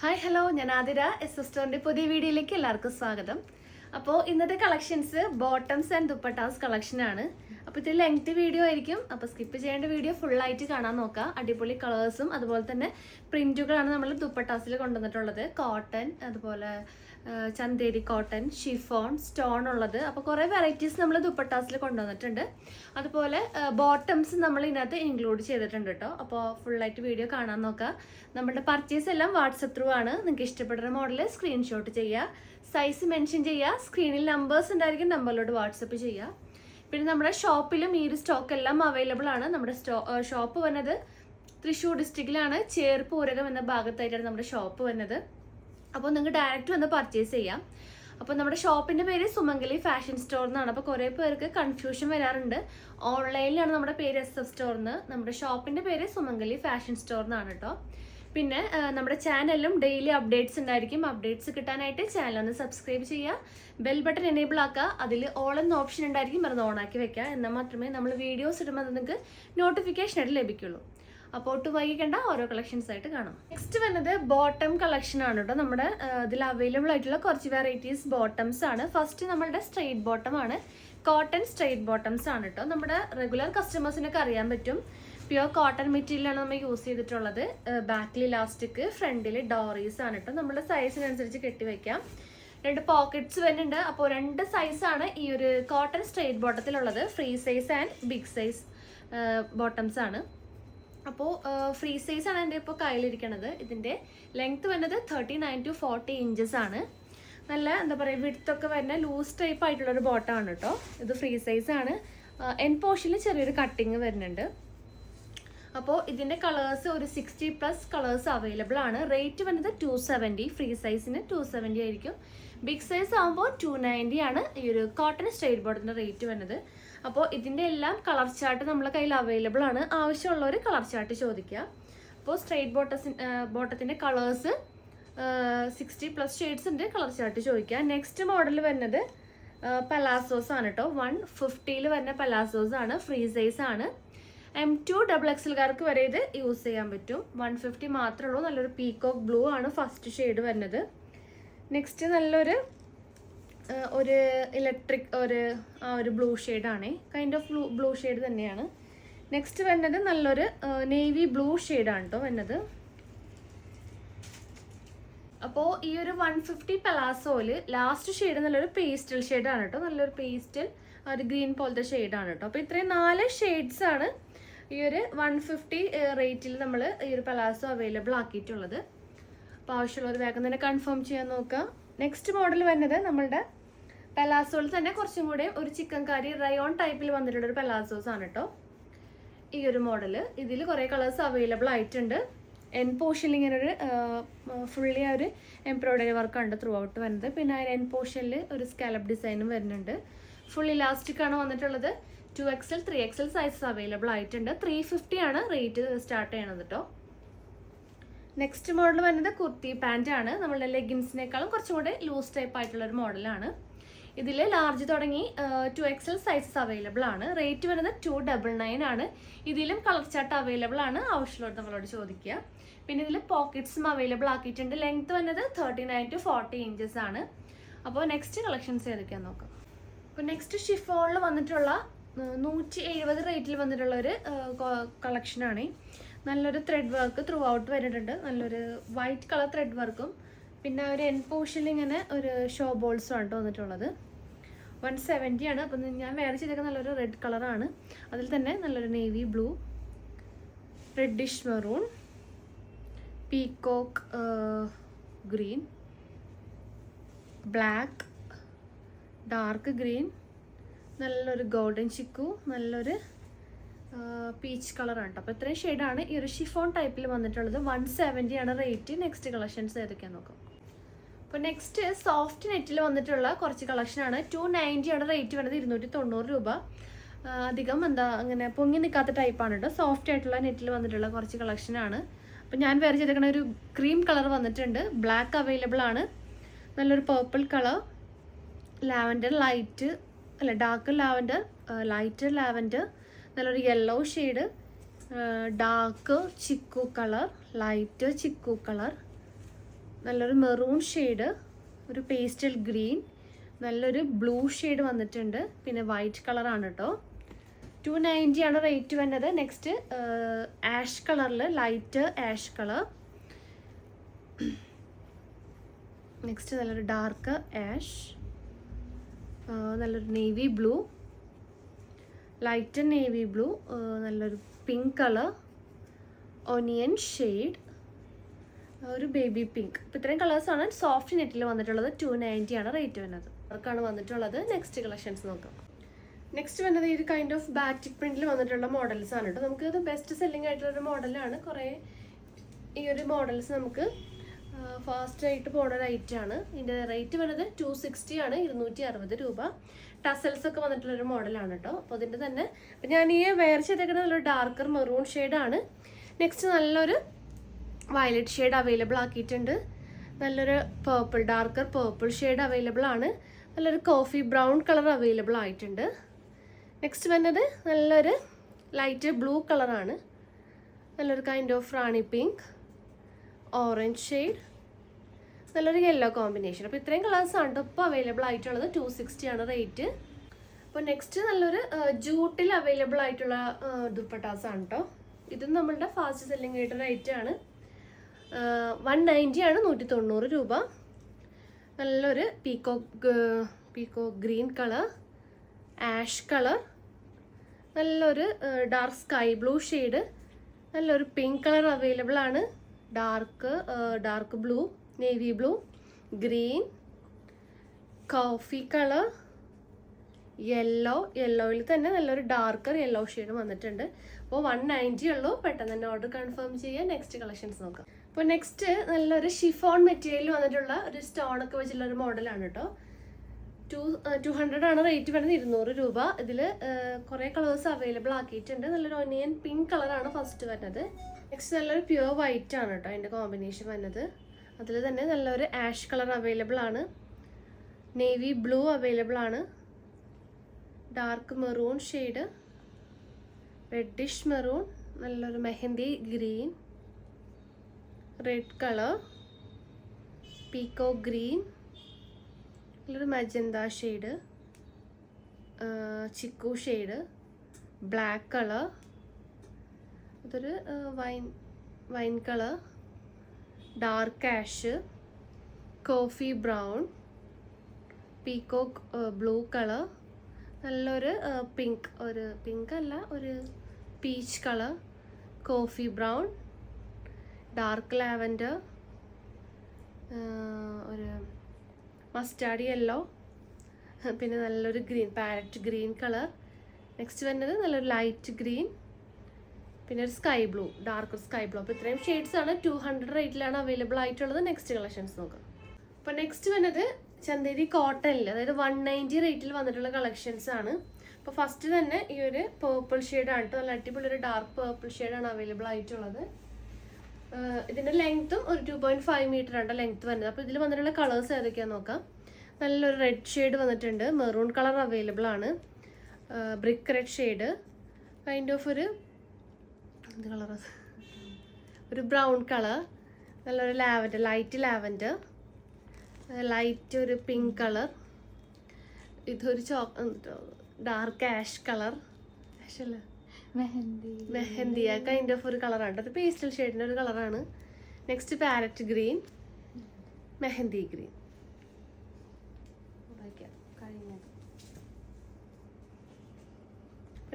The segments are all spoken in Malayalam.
ഹായ് ഹലോ, ഞാൻ ആതിര. സ്റ്റോറിന്റെ പുതിയ വീഡിയോയിലേക്ക് എല്ലാവർക്കും സ്വാഗതം. അപ്പോൾ ഇന്നത്തെ കളക്ഷൻസ് ബോട്ടംസ് ആൻഡ് ദുപ്പട്ടാസ് കളക്ഷനാണ്. അപ്പോൾ ഇത് ലെങ്ത് വീഡിയോ ആയിരിക്കും, അപ്പോൾ സ്കിപ്പ് ചെയ്യേണ്ട വീഡിയോ ഫുള്ളായിട്ട് കാണാൻ നോക്കുക. അടിപൊളി കളേഴ്സും അതുപോലെ തന്നെ പ്രിന്റുകളാണ് നമ്മൾ ദുപ്പട്ടാസിൽ കൊണ്ടുവന്നിട്ടുള്ളത്. കോട്ടൺ, അതുപോലെ ചന്തേരി കോട്ടൺ, ഷിഫോൺ, സ്റ്റോൺ ഉള്ളത്. അപ്പോൾ കുറേ വെറൈറ്റീസ് നമ്മൾ ദുപ്പട്ടാസിൽ കൊണ്ടുവന്നിട്ടുണ്ട്. അതുപോലെ ബോട്ടംസ് നമ്മൾ ഇതിനകത്ത് ഇൻക്ലൂഡ് ചെയ്തിട്ടുണ്ട് കേട്ടോ. അപ്പോൾ ഫുള്ളായിട്ട് വീഡിയോ കാണാൻ നോക്കുക. നമ്മുടെ പർച്ചേസ് എല്ലാം വാട്സപ്പ് ത്രൂ ആണ്. നിങ്ങൾക്ക് ഇഷ്ടപ്പെടുന്ന മോഡൽ സ്ക്രീൻഷോട്ട് ചെയ്യുക, സൈസ് മെൻഷൻ ചെയ്യുക, സ്ക്രീനിൽ നമ്പേഴ്സ് ഉണ്ടായിരിക്കും, നമ്പറിലോട്ട് വാട്സപ്പ് ചെയ്യുക. പിന്നെ നമ്മുടെ ഷോപ്പിലും ഈ ഒരു സ്റ്റോക്ക് എല്ലാം അവൈലബിൾ ആണ്. നമ്മുടെ ഷോപ്പ് വന്നത് തൃശ്ശൂർ ഡിസ്ട്രിക്റ്റിലാണ്, ചേർപ്പൂരകം എന്ന ഭാഗത്തായിട്ടാണ് നമ്മുടെ ഷോപ്പ് വന്നത്. അപ്പോൾ നിങ്ങൾക്ക് ഡയറക്റ്റ് വന്ന് പർച്ചേസ് ചെയ്യാം. അപ്പോൾ നമ്മുടെ ഷോപ്പിൻ്റെ പേര് സുമംഗലി ഫാഷൻ സ്റ്റോർ എന്നാണ്. അപ്പോൾ കുറേ പേർക്ക് കൺഫ്യൂഷൻ വരാറുണ്ട്. ഓൺലൈനിലാണ് നമ്മുടെ പേര് SF സ്റ്റോറിന്, നമ്മുടെ ഷോപ്പിൻ്റെ പേര് സുമംഗലി ഫാഷൻ സ്റ്റോർ എന്നാണ് കേട്ടോ. പിന്നെ നമ്മുടെ ചാനലിലും ഡെയിലി അപ്ഡേറ്റ്സ് ഉണ്ടായിരിക്കും. അപ്ഡേറ്റ്സ് കിട്ടാനായിട്ട് ചാനൽ ഒന്ന് സബ്സ്ക്രൈബ് ചെയ്യുക, ബെൽ ബട്ടൺ എനേബിൾ ആക്കുക. അതിൽ ഓൾ എന്ന ഓപ്ഷൻ ഉണ്ടായിരിക്കും, അത് ഓൺ ആക്കി വെക്കുക. എന്നാൽ മാത്രമേ നമ്മൾ വീഡിയോസ് ഇടുമ്പോൾ നിങ്ങൾക്ക് നോട്ടിഫിക്കേഷൻ ആയിട്ട് ലഭിക്കുള്ളൂ. അപ്പോൾ ഒട്ടും വൈകിക്കേണ്ട, ഓരോ കളക്ഷൻസ് ആയിട്ട് കാണാം. നെക്സ്റ്റ് വരുന്നത് ബോട്ടം കളക്ഷൻ ആണ് കേട്ടോ. നമ്മുടെ ഇതിൽ അവൈലബിൾ ആയിട്ടുള്ള കുറച്ച് വെറൈറ്റീസ് ബോട്ടംസ് ആണ്. ഫസ്റ്റ് നമ്മളുടെ സ്ട്രെയിറ്റ് ബോട്ടം ആണ്, കോട്ടൺ സ്ട്രെയിറ്റ് ബോട്ടംസ് ആണ് കേട്ടോ. നമ്മുടെ റെഗുലർ കസ്റ്റമേഴ്സിനൊക്കെ അറിയാൻ പറ്റും, പ്യുവർ കോട്ടൺ മെറ്റീരിയലാണ് നമ്മൾ യൂസ് ചെയ്തിട്ടുള്ളത്. ബാക്കിൽ ഇലാസ്റ്റിക്, ഫ്രണ്ടിൽ ഡോറീസ് ആണ് കേട്ടോ. നമ്മുടെ സൈസിനനുസരിച്ച് കെട്ടിവെക്കാം. 2 പോക്കറ്റ്സ് വരുന്നുണ്ട്. അപ്പോൾ 2 സൈസാണ് ഈ ഒരു കോട്ടൺ സ്ട്രെയിറ്റ് ബോട്ടത്തിലുള്ളത്, free size and big size bottoms ആണ്. അപ്പോൾ ഫ്രീ സൈസ് ആണ് എൻ്റെ ഇപ്പോൾ കയ്യിലിരിക്കണത്. ഇതിൻ്റെ ലെങ്ത് വരുന്നത് 39 to 40 ഇഞ്ചസ് ആണ്. നല്ല എന്താ പറയുക, വിഡ്ത്തൊക്കെ വരുന്ന ലൂസ് ടൈപ്പ് ആയിട്ടുള്ളൊരു ബോട്ടമാണ് കേട്ടോ. ഇത് ഫ്രീ സൈസ് ആണ്. എൻ പോർഷനിൽ ചെറിയൊരു കട്ടിങ് വരുന്നുണ്ട്. അപ്പോൾ ഇതിൻ്റെ കളേഴ്സ് ഒരു 60+ കളേഴ്സ് അവൈലബിൾ ആണ്. റേറ്റ് വരുന്നത് 270, ഫ്രീ സൈസിന് 270 ആയിരിക്കും. ബിഗ് സൈസ് ആകുമ്പോൾ 290 ആണ് ഈ ഒരു കോട്ടൺ സ്ട്രെയിറ്റ് ബോട്ടത്തിൻ്റെ റേറ്റ് വരുന്നത്. അപ്പോൾ ഇതിൻ്റെ എല്ലാം കളർ ചാർട്ട് നമ്മളെ കയ്യിൽ അവൈലബിൾ ആണ്. ആവശ്യമുള്ളവർ കളർ ചാർട്ട് ചോദിക്കുക. അപ്പോൾ സ്ട്രെയിറ്റ് ബോട്ടത്തിൻ്റെ കളേഴ്സ് 60+ ഷെയ്ഡ്സ് ഉണ്ട്, കളർ ചാർട്ട് ചോദിക്കുക. നെക്സ്റ്റ് മോഡൽ വരുന്നത് പലാസോസ് ആണ് കേട്ടോ. 150 വരുന്ന പലാസോസ് ആണ്, ഫ്രീ സൈസ് ആണ്. M2 XXLകാർക്ക് വരെ ഇത് യൂസ് ചെയ്യാൻ പറ്റും. 150 മാത്രമേ ഉള്ളൂ. നല്ലൊരു പീകോക്ക് ബ്ലൂ ആണ് ഫസ്റ്റ് ഷെയ്ഡ് വരുന്നത്. നെക്സ്റ്റ് നല്ലൊരു ഇലക്ട്രിക് ഒരു ബ്ലൂ ഷെയ്ഡാണ്, കൈൻഡ് ഓഫ് ബ്ലൂ ഷെയ്ഡ് തന്നെയാണ്. നെക്സ്റ്റ് വരുന്നത് നല്ലൊരു നേവി ബ്ലൂ ഷെയ്ഡാണ് കേട്ടോ വരുന്നത്. അപ്പോൾ ഈ ഒരു 150 പലാസോയില് ലാസ്റ്റ് ഷെയ്ഡ് നല്ലൊരു പേസ്റ്റൽ ഷെയ്ഡാണ് കേട്ടോ. നല്ലൊരു പേസ്റ്റൽ ഒരു ഗ്രീൻ പോലത്തെ ഷെയ്ഡാണ് കേട്ടോ. അപ്പോൾ ഇത്രയും 4 ഷെയ്ഡ്സ് ആണ് ഈ ഒരു 150 റേറ്റിൽ നമ്മൾ ഈ ഒരു പലാസോ അവൈലബിൾ ആക്കിയിട്ടുള്ളത്. അപ്പോൾ ആവശ്യമുള്ളവർ വേഗം തന്നെ കൺഫേം ചെയ്യാൻ നോക്കുക. നെക്സ്റ്റ് മോഡൽ വരുന്നത് നമ്മളുടെ പലാസോയിൽ തന്നെ കുറച്ചും കൂടെ ഒരു ചിക്കൻ കറി റയോൺ ടൈപ്പിൽ വന്നിട്ടുള്ള ഒരു പലാസോസ് ആണ് കേട്ടോ ഈ ഒരു മോഡൽ. ഇതിൽ കുറേ കളേഴ്സ് അവൈലബിൾ ആയിട്ടുണ്ട്. എൻ പോർഷനിൽ ഇങ്ങനെ ഒരു ഫുള്ളി ഒരു എംബ്രോയിഡറി വർക്കാണ് ത്രൂ ഔട്ട് വരുന്നത്. പിന്നെ എൻ പോർഷനിൽ ഒരു സ്കാലപ്പ് ഡിസൈനും വരുന്നുണ്ട്. ഫുൾ ഇലാസ്റ്റിക് ആണ് വന്നിട്ടുള്ളത്. 2XL 3XL സൈസസ് അവൈലബിൾ ആയിട്ടുണ്ട്. 350 ആണ് റേറ്റ് സ്റ്റാർട്ട് ചെയ്യണത് കേട്ടോ. നെക്സ്റ്റ് മോഡൽ വരുന്നത് കുർത്തി പാൻറ് ആണ്. നമ്മളുടെ ലെഗിൻസിനേക്കാളും കുറച്ചും കൂടെ ലൂസ് ടൈപ്പ് ആയിട്ടുള്ള ഒരു മോഡലാണ്. ഇതിൽ ലാർജ് തുടങ്ങി 2XL സൈസസ് അവൈലബിൾ ആണ്. റേറ്റ് വരുന്നത് 299 ആണ്. ഇതിലും കളർ ചാർട്ട് അവൈലബിൾ ആണ്, ആവശ്യമുള്ളത് നമ്മളോട് ചോദിക്കുക. പിന്നെ ഇതിൽ പോക്കറ്റ്സും അവൈലബിൾ ആക്കിയിട്ടുണ്ട്. ലെങ്ത് വരുന്നത് 39 to 40 ഇഞ്ചസ് ആണ്. അപ്പോൾ നെക്സ്റ്റ് കളക്ഷൻസ് ഏതൊക്കെയാ നോക്കാം. അപ്പോൾ നെക്സ്റ്റ് ഷിഫോണിൽ വന്നിട്ടുള്ള 170 റേറ്റിൽ വന്നിട്ടുള്ള ഒരു കളക്ഷനാണ്. നല്ലൊരു ത്രെഡ് വർക്ക് ത്രൂ ഔട്ട് വരുന്നുണ്ട്. നല്ലൊരു വൈറ്റ് കളർ ത്രെഡ് വർക്കും പിന്നെ ഒരു എൻ പോർഷനിൽ ഇങ്ങനെ ഒരു ഷോ ബോൾസും ആണ് വന്നിട്ടുള്ളത്. 170 ആണ്. അപ്പം ഞാൻ വേറെ ചെയ്തേക്കുന്ന നല്ലൊരു റെഡ് കളറാണ്. അതിൽ തന്നെ നല്ലൊരു navy blue, reddish maroon, peacock green, black, dark green, നല്ലൊരു ഗോൾഡൻ ചിക്കു, നല്ലൊരു പീച്ച് കളറാണ് കേട്ടോ. അപ്പോൾ ഇത്രയും ഷെയ്ഡാണ് ഈ ഒരു ഷിഫോൺ ടൈപ്പിൽ വന്നിട്ടുള്ളത്. 170 ആണ് റേറ്റ്. നെക്സ്റ്റ് കളക്ഷൻസ് ഏതൊക്കെയാണെന്ന് നോക്കാം. അപ്പോൾ നെക്സ്റ്റ് സോഫ്റ്റ് നെറ്റിൽ വന്നിട്ടുള്ള കുറച്ച് കളക്ഷനാണ്. 290 ആണ് റേറ്റ് വരുന്നത്. 290 രൂപ. അധികം അങ്ങനെ പൊങ്ങി നിൽക്കാത്ത ടൈപ്പാണ് കേട്ടോ. സോഫ്റ്റ് ആയിട്ടുള്ള നെറ്റിൽ വന്നിട്ടുള്ള കുറച്ച് കളക്ഷനാണ്. അപ്പോൾ ഞാൻ വേറെ ചെയ്തേക്കുന്ന ഒരു ക്രീം കളർ വന്നിട്ടുണ്ട്. ബ്ലാക്ക് അവൈലബിൾ ആണ്. നല്ലൊരു purple colour, lavender dark lavender, light lavender, നല്ലൊരു yellow shade, dark chikoo colour, light chikoo colour, നല്ലൊരു മെറൂൺ ഷെയ്ഡ്, ഒരു പേസ്റ്റൽ ഗ്രീൻ, നല്ലൊരു ബ്ലൂ ഷെയ്ഡ് വന്നിട്ടുണ്ട്. പിന്നെ വൈറ്റ് കളറാണ് കേട്ടോ. 290 ആണ് റേറ്റ് വരുന്നത്. നെക്സ്റ്റ് ആഷ് കളറിൽ, ലൈറ്റ് ആഷ് കളർ. നെക്സ്റ്റ് നല്ലൊരു ഡാർക്ക് ആഷ്, നല്ലൊരു navy blue, light navy blue, നല്ലൊരു പിങ്ക് കളർ, ഒനിയൻ ഷെയ്ഡ്, ഒരു ബേബി പിങ്ക്. അപ്പോൾ ഇത്രയും കളേഴ്സാണ് സോഫ്റ്റ് നെറ്റിൽ വന്നിട്ടുള്ളത്. 290 ആണ് റേറ്റ് വരുന്നത്. അവർക്കാണ് വന്നിട്ടുള്ളത്. നെക്സ്റ്റ് കളക്ഷൻസ് നോക്കാം. നെക്സ്റ്റ് വരുന്നത് ഈ ഒരു കൈൻഡ് ഓഫ് ബാറ്റിക് പ്രിന്റിൽ വന്നിട്ടുള്ള മോഡൽസ് ആണ് കേട്ടോ. നമുക്ക് ഇത് ബെസ്റ്റ് സെല്ലിംഗ് ആയിട്ടുള്ള ഒരു മോഡലാണ്. കുറേ ഈ ഒരു മോഡൽസ് നമുക്ക് ഫാസ്റ്റ് ആയിട്ട് പോകുന്ന ഒരു ഐറ്റം ആണ്. ഇതിൻ്റെ റേറ്റ് വരുന്നത് 260 ആണ്, 260 രൂപ. ടസൽസ് ഒക്കെ വന്നിട്ടുള്ളൊരു മോഡലാണ് കേട്ടോ. അപ്പോൾ അതിൻ്റെ തന്നെ അപ്പോൾ ഞാൻ ഈ വെയർ ചെയ്തേക്കുന്നത് നല്ലൊരു ഡാർക്കർ മെറൂൺ ഷെയ്ഡാണ്. നെക്സ്റ്റ് നല്ലൊരു വയലറ്റ് ഷെയ്ഡ് അവൈലബിൾ ആക്കിയിട്ടുണ്ട്. നല്ലൊരു purple, darker purple shade available ആണ്. നല്ലൊരു കോഫി ബ്രൗൺ കളർ അവൈലബിൾ ആയിട്ടുണ്ട്. നെക്സ്റ്റ് വരുന്നത് നല്ലൊരു ലൈറ്റ് ബ്ലൂ കളറാണ്. നല്ലൊരു kind of Rani pink, orange shade, നല്ലൊരു യെല്ലോ കോമ്പിനേഷൻ. അപ്പോൾ ഇത്രയും കളേഴ്സാണ് ഇപ്പോൾ അവൈലബിൾ ആയിട്ടുള്ളത്. 260 ആണ് റേറ്റ്. അപ്പോൾ നെക്സ്റ്റ് നല്ലൊരു ജൂട്ടിൽ അവൈലബിൾ ആയിട്ടുള്ള ദുപ്പട്ടാസാണ് കേട്ടോ. ഇതും നമ്മളുടെ ഫാസ്റ്റ് സെല്ലിംഗ് ആയിട്ട് റേറ്റ് ആണ്. 190 ആണ്, 190 രൂപ. നല്ലൊരു peacock green colour, ash colour, നല്ലൊരു ഡാർക്ക് സ്കൈ ബ്ലൂ ഷെയ്ഡ്, നല്ലൊരു പിങ്ക് കളർ അവൈലബിൾ ആണ്. Dark blue, navy blue, green, coffee colour, യെല്ലോയിൽ തന്നെ നല്ലൊരു ഡാർക്കർ യെല്ലോ ഷെയ്ഡ് വന്നിട്ടുണ്ട്. അപ്പോൾ 190 ഉള്ളൂ. പെട്ടെന്ന് തന്നെ ഓർഡർ കൺഫേം ചെയ്യുക. നെക്സ്റ്റ് കളക്ഷൻസ് നോക്കാം. അപ്പോൾ നെക്സ്റ്റ് നല്ലൊരു ഷിഫോൺ മെറ്റീരിയൽ വന്നിട്ടുള്ള ഒരു സ്റ്റോണൊക്കെ വെച്ചിട്ടുള്ള ഒരു മോഡലാണ് കേട്ടോ. 200 ആണ് റേറ്റ് വരുന്നത്. 200 രൂപ. ഇതിൽ കുറേ കളേഴ്സ് അവൈലബിൾ ആക്കിയിട്ടുണ്ട്. നല്ലൊരു ഒനിയൻ പിങ്ക് കളറാണ് ഫസ്റ്റ് വരുന്നത്. നെക്സ്റ്റ് നല്ലൊരു പ്യുവർ വൈറ്റ് ആണ് കേട്ടോ അതിൻ്റെ കോമ്പിനേഷൻ വരുന്നത്. അതിൽ തന്നെ നല്ലൊരു ആഷ് കളർ അവൈലബിൾ ആണ്, നേവി ബ്ലൂ അവൈലബിൾ ആണ്, dark maroon shade, reddish maroon, നല്ലൊരു mehndi green, red colour, peacock green, നല്ലൊരു magenta shade, chikoo shade, black colour, ഇതൊരു wine colour, dark ash, coffee brown, peacock blue colour, നല്ലൊരു പിങ്ക്, ഒരു പിങ്ക് അല്ല ഒരു peach colour, coffee brown, dark lavender, ഒരു മസ്റ്റാർഡ് യെല്ലോ, പിന്നെ നല്ലൊരു green, parrot green colour. Next വരുന്നത് നല്ലൊരു ലൈറ്റ് ഗ്രീൻ, പിന്നെ ഒരു sky blue, dark sky blue. അപ്പോൾ ഇത്രയും ഷെയ്ഡ്സ് ആണ് 200 റേറ്റിലാണ് അവൈലബിൾ ആയിട്ടുള്ളത്. നെക്സ്റ്റ് കളക്ഷൻസ് നോക്കാം. അപ്പോൾ നെക്സ്റ്റ് വരുന്നത് ചന്തേരി കോട്ടണിൽ, അതായത് 190 റേറ്റിൽ വന്നിട്ടുള്ള കളക്ഷൻസ് ആണ്. അപ്പോൾ ഫസ്റ്റ് തന്നെ ഈ ഒരു പേർപ്പിൾ ഷെയ്ഡാണ് കേട്ടോ. നല്ല അടിപൊളി ഒരു ഡാർക്ക് പേർപ്പിൾ ഷെയ്ഡാണ് അവൈലബിൾ ആയിട്ടുള്ളത്. ഇതിൻ്റെ ലെങ്ത്തും ഒരു 2.5 മീറ്റർ ആണ് ലെങ്ത്ത് വരുന്നത്. അപ്പോൾ ഇതിൽ വന്നിട്ടുള്ള കളേഴ്സ് ഏതൊക്കെയാണെന്ന് നോക്കാം. നല്ലൊരു റെഡ് ഷെയ്ഡ് വന്നിട്ടുണ്ട്, മെറൂൺ കളർ അവൈലബിൾ ആണ്, brick red shade, kind of ഒരു എന്ത് കളറാ, ഒരു ബ്രൗൺ കളർ, നല്ലൊരു ലാവൻഡർ, ലൈറ്റ് ലാവൻഡർ, ലൈറ്റ് ഒരു പിങ്ക് കളർ, ഇതൊരു ഡാർക്ക് ആഷ് കളർ, ആഷ് അല്ല മെഹന്തി കൈൻഡ് ഓഫ് ഒരു കളറാണ്. അത് പേസ്റ്റൽ ഷെയ്ഡിൻ്റെ ഒരു കളറാണ്. Next parrot green, mehndi green.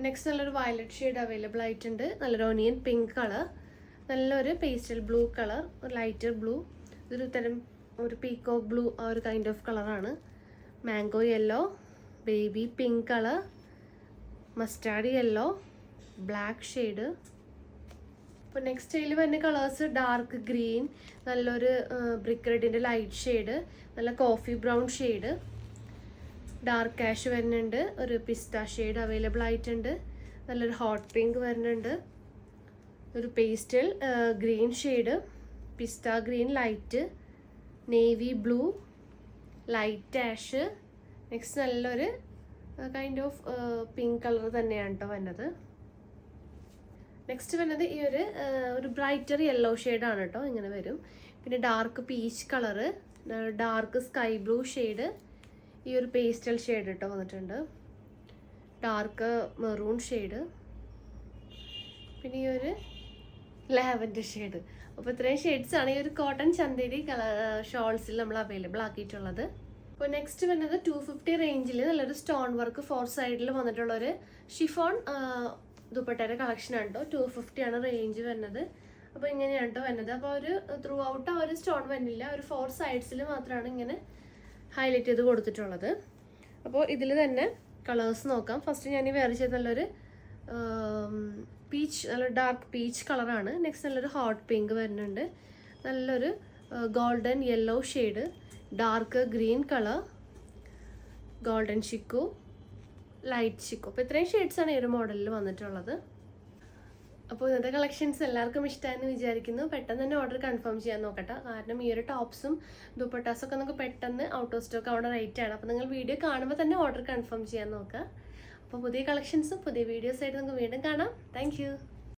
Next നല്ലൊരു വയലറ്റ് ഷെയ്ഡ് അവൈലബിൾ ആയിട്ടുണ്ട്. നല്ലൊരു ഓണിയൻ പിങ്ക് കളർ, നല്ലൊരു പേസ്റ്റൽ ബ്ലൂ കളർ, ഒരു ലൈറ്റർ ബ്ലൂ, ഇതൊരു തരം ഒരു പീക്കോക്ക് ബ്ലൂ, ആ ഒരു കൈൻഡ് ഓഫ് കളറാണ്. Mango yellow, baby pink colour, mustard yellow, black shade. അപ്പോൾ നെക്സ്റ്റ് ഇതിൽ വരുന്ന കളേഴ്സ് ഡാർക്ക് ഗ്രീൻ, നല്ലൊരു ബ്രിക്ക് റെഡിൻ്റെ ലൈറ്റ് ഷെയ്ഡ്, നല്ല coffee brown shade, dark ash വരുന്നുണ്ട്, ഒരു പിസ്ത ഷെയ്ഡ് അവൈലബിൾ ആയിട്ടുണ്ട്, നല്ലൊരു ഹോട്ട് പിങ്ക് വരുന്നുണ്ട്, ഒരു pastel green shade, pista green light, navy blue, light ash. Next നല്ലൊരു കൈൻഡ് ഓഫ് പിങ്ക് കളർ തന്നെയാണ് കേട്ടോ വരുന്നത്. നെക്സ്റ്റ് വരുന്നത് ഈ ഒരു ബ്രൈറ്റർ യെല്ലോ ഷെയ്ഡാണ് കേട്ടോ. ഇങ്ങനെ വരും. പിന്നെ dark peach colour, dark sky blue shade, ഈ ഒരു പേസ്റ്റൽ ഷെയ്ഡ് കേട്ടോ വന്നിട്ടുണ്ട്, ഡാർക്ക് മെറൂൺ ഷെയ്ഡ്, പിന്നെ ഈ ഒരു ലാവൻഡർ ഷെയ്ഡ്. അപ്പോൾ ഇത്രയും ഷെയ്ഡ്സാണ് ഈ ഒരു കോട്ടൺ ചന്തേരി ഷോൾസിൽ നമ്മൾ അവൈലബിൾ ആക്കിയിട്ടുള്ളത്. അപ്പോൾ നെക്സ്റ്റ് വരുന്നത് 250 റേഞ്ചിൽ നല്ലൊരു സ്റ്റോൺ വർക്ക് 4 സൈഡിൽ വന്നിട്ടുള്ളൊരു ഷിഫോൺ ദുപ്പട്ടയുടെ കളക്ഷനാണ് കേട്ടോ. 250 ആണ് റേഞ്ച് വരുന്നത്. അപ്പോൾ ഇങ്ങനെയാണ് കേട്ടോ വരുന്നത്. അപ്പോൾ ഒരു ത്രൂ ഔട്ട് ആ ഒരു സ്റ്റോൺ വരുന്നില്ല, ഒരു 4 സൈഡ്സിൽ മാത്രമാണ് ഇങ്ങനെ ഹൈലൈറ്റ് ചെയ്ത് കൊടുത്തിട്ടുള്ളത്. അപ്പോൾ ഇതിൽ തന്നെ കളേഴ്സ് നോക്കാം. ഫസ്റ്റ് ഞാൻ ഈ വെയർ ചെയ്ത് നല്ലൊരു പീച്ച്, നല്ല ഡാർക്ക് പീച്ച് കളറാണ്. നെക്സ്റ്റ് നല്ലൊരു ഹോട്ട് പിങ്ക് വരുന്നുണ്ട്, നല്ലൊരു golden yellow shade, dark green colour, golden chikoo, light chikoo. അപ്പോൾ ഇത്രയും ഷെയ്ഡ്സാണ് ഈ ഒരു മോഡലിൽ വന്നിട്ടുള്ളത്. അപ്പോൾ ഇന്നത്തെ കളക്ഷൻസ് എല്ലാവർക്കും ഇഷ്ടമായെന്ന് വിചാരിക്കുന്നു. പെട്ടെന്ന് തന്നെ ഓർഡർ കൺഫേം ചെയ്യാൻ നോക്കട്ടെ, കാരണം ഈ ഒരു ടോപ്സും ദുപ്പട്ടാസൊക്കെ നമുക്ക് പെട്ടെന്ന് ഔട്ട് ഓഫ് സ്റ്റോക്ക് ആവുന്ന റേറ്റ് ആണ്. അപ്പോൾ നിങ്ങൾ വീഡിയോ കാണുമ്പോൾ തന്നെ ഓർഡർ കൺഫേം ചെയ്യാൻ നോക്കുക. അപ്പോൾ പുതിയ കളക്ഷൻസും പുതിയ വീഡിയോസായിട്ട് നമുക്ക് വീണ്ടും കാണാം. താങ്ക്